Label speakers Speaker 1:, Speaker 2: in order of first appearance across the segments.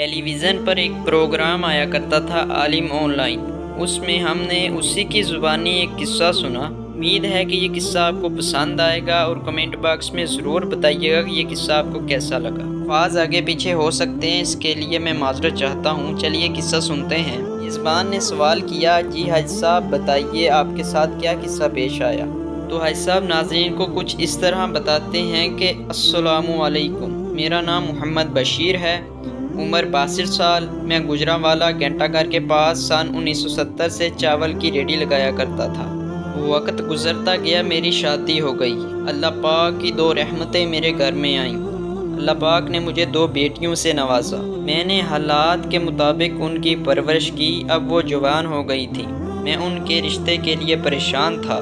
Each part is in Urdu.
Speaker 1: ٹیلی ویژن پر ایک پروگرام آیا کرتا تھا عالم آن لائن۔ اس میں ہم نے اسی کی زبانی ایک قصہ سنا۔ امید ہے کہ یہ قصہ آپ کو پسند آئے گا اور کمنٹ باکس میں ضرور بتائیے گا کہ یہ قصہ آپ کو کیسا لگا۔ الفاظ آگے پیچھے ہو سکتے ہیں، اس کے لیے میں معذرت چاہتا ہوں۔ چلیے قصہ سنتے ہیں۔ میزبان نے سوال کیا، جی حاج صاحب بتائیے آپ کے ساتھ کیا قصہ پیش آیا؟ تو حاج صاحب ناظرین کو کچھ اس طرح بتاتے ہیں کہ السلام علیکم، میرا نام محمد بشیر ہے، عمر 62 سال، میں گجرانوالہ گھنٹہ گھر کے پاس سن 1970 سے چاول کی ریڈی لگایا کرتا تھا۔ وقت گزرتا گیا، میری شادی ہو گئی۔ اللہ پاک کی 2 رحمتیں میرے گھر میں آئیں۔ اللہ پاک نے مجھے 2 بیٹیوں سے نوازا۔ میں نے حالات کے مطابق ان کی پرورش کی۔ اب وہ جوان ہو گئی تھی، میں ان کے رشتے کے لیے پریشان تھا۔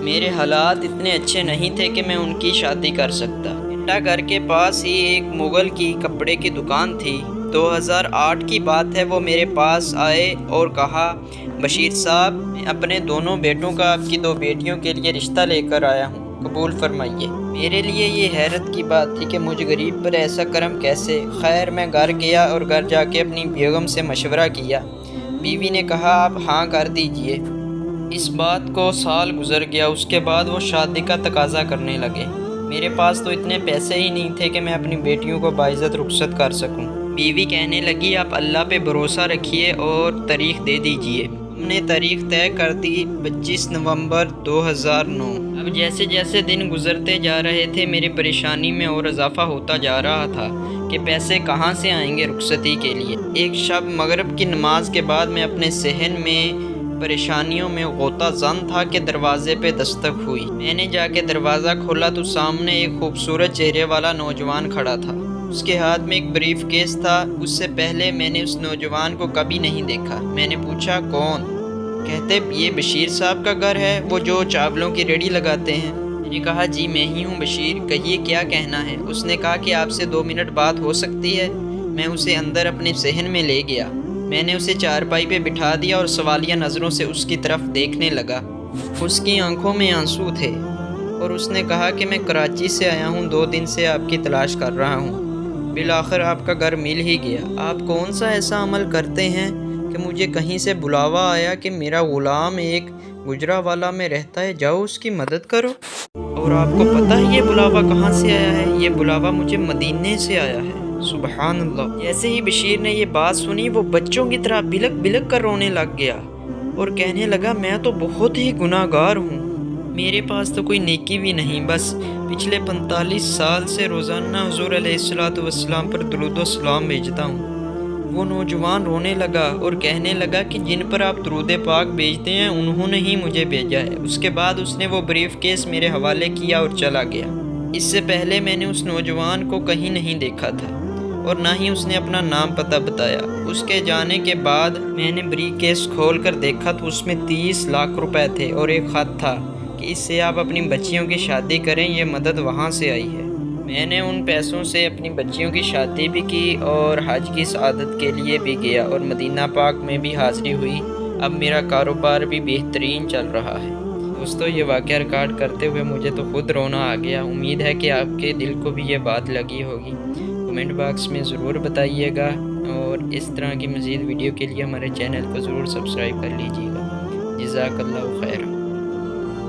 Speaker 1: میرے حالات اتنے اچھے نہیں تھے کہ میں ان کی شادی کر سکتا۔ گھنٹہ گھر کے پاس ہی ایک مغل کی کپڑے کی دکان تھی۔ 2008 کی بات ہے۔ وہ میرے پاس آئے اور کہا، بشیر صاحب میں اپنے دونوں بیٹوں کا آپ کی 2 بیٹیوں کے لیے رشتہ لے کر آیا ہوں، قبول فرمائیے۔ میرے لیے یہ حیرت کی بات تھی کہ مجھ غریب پر ایسا کرم کیسے؟ خیر میں گھر گیا اور گھر جا کے اپنی بیگم سے مشورہ کیا۔ بیوی نے کہا، آپ ہاں کر دیجئے۔ اس بات کو سال گزر گیا۔ اس کے بعد وہ شادی کا تقاضا کرنے لگے۔ میرے پاس تو اتنے پیسے ہی نہیں تھے کہ میں اپنی بیٹیوں کو باعزت رخصت کر سکوں۔ بیوی کہنے لگی، آپ اللہ پہ بھروسہ رکھیے اور تاریخ دے دیجئے۔ ہم نے تاریخ طے کر دی، 25 نومبر 2009۔ اب جیسے جیسے دن گزرتے جا رہے تھے، میری پریشانی میں اور اضافہ ہوتا جا رہا تھا کہ پیسے کہاں سے آئیں گے رخصتی کے لیے۔ ایک شب مغرب کی نماز کے بعد میں اپنے صحن میں پریشانیوں میں غوطہ زن تھا کہ دروازے پہ دستک ہوئی۔ میں نے جا کے دروازہ کھولا تو سامنے ایک خوبصورت چہرے والا نوجوان کھڑا تھا۔ اس کے ہاتھ میں ایک بریف کیس تھا۔ اس سے پہلے میں نے اس نوجوان کو کبھی نہیں دیکھا۔ میں نے پوچھا، کون؟ کہتے، یہ بشیر صاحب کا گھر ہے، وہ جو چاولوں کی ریڈی لگاتے ہیں۔ میں نے کہا، جی میں ہی ہوں بشیر، کہیے کیا کہنا ہے؟ اس نے کہا کہ آپ سے 2 منٹ بات ہو سکتی ہے؟ میں اسے اندر اپنے صحن میں لے گیا۔ میں نے اسے چارپائی پہ بٹھا دیا اور سوالیہ نظروں سے اس کی طرف دیکھنے لگا۔ اس کی آنکھوں میں آنسو تھے اور اس نے کہا کہ میں کراچی سے آیا ہوں، 2 دن سے آپ کی تلاش کر رہا ہوں۔ بالآخر آپ کا گھر مل ہی گیا۔ آپ کون سا ایسا عمل کرتے ہیں کہ مجھے کہیں سے بلاوا آیا کہ میرا غلام ایک گجرانوالہ میں رہتا ہے، جاؤ اس کی مدد کرو؟ اور آپ کو پتہ ہے یہ بلاوا کہاں سے آیا ہے؟ یہ بلاوا مجھے مدینے سے آیا ہے۔ سبحان اللہ۔ جیسے ہی بشیر نے یہ بات سنی، وہ بچوں کی طرح بلک بلک کر رونے لگ گیا اور کہنے لگا، میں تو بہت ہی گناہ گار ہوں، میرے پاس تو کوئی نیکی بھی نہیں، بس پچھلے 45 سال سے روزانہ حضور علیہ السلام پر درود و سلام بھیجتا ہوں۔ وہ نوجوان رونے لگا اور کہنے لگا کہ جن پر آپ درود پاک بھیجتے ہیں انہوں نے ہی مجھے بھیجا ہے۔ اس کے بعد اس نے وہ بریف کیس میرے حوالے کیا اور چلا گیا۔ اس سے پہلے میں نے اس نوجوان کو کہیں نہیں دیکھا تھا اور نہ ہی اس نے اپنا نام پتہ بتایا۔ اس کے جانے کے بعد میں نے بریف کیس کھول کر دیکھا تو اس میں 30 لاکھ روپے تھے اور ایک خط تھا کہ اس سے آپ اپنی بچیوں کی شادی کریں، یہ مدد وہاں سے آئی ہے۔ میں نے ان پیسوں سے اپنی بچیوں کی شادی بھی کی اور حج کی سعادت کے لیے بھی گیا اور مدینہ پاک میں بھی حاضری ہوئی۔ اب میرا کاروبار بھی بہترین چل رہا ہے۔ دوستو یہ واقعہ ریکارڈ کرتے ہوئے مجھے تو خود رونا آ گیا۔ امید ہے کہ آپ کے دل کو بھی یہ بات لگی ہوگی۔ کمنٹ باکس میں ضرور بتائیے گا اور اس طرح کی مزید ویڈیو کے لیے ہمارے چینل کو ضرور سبسکرائب کر لیجیے گا۔ جزاک اللہ خیر۔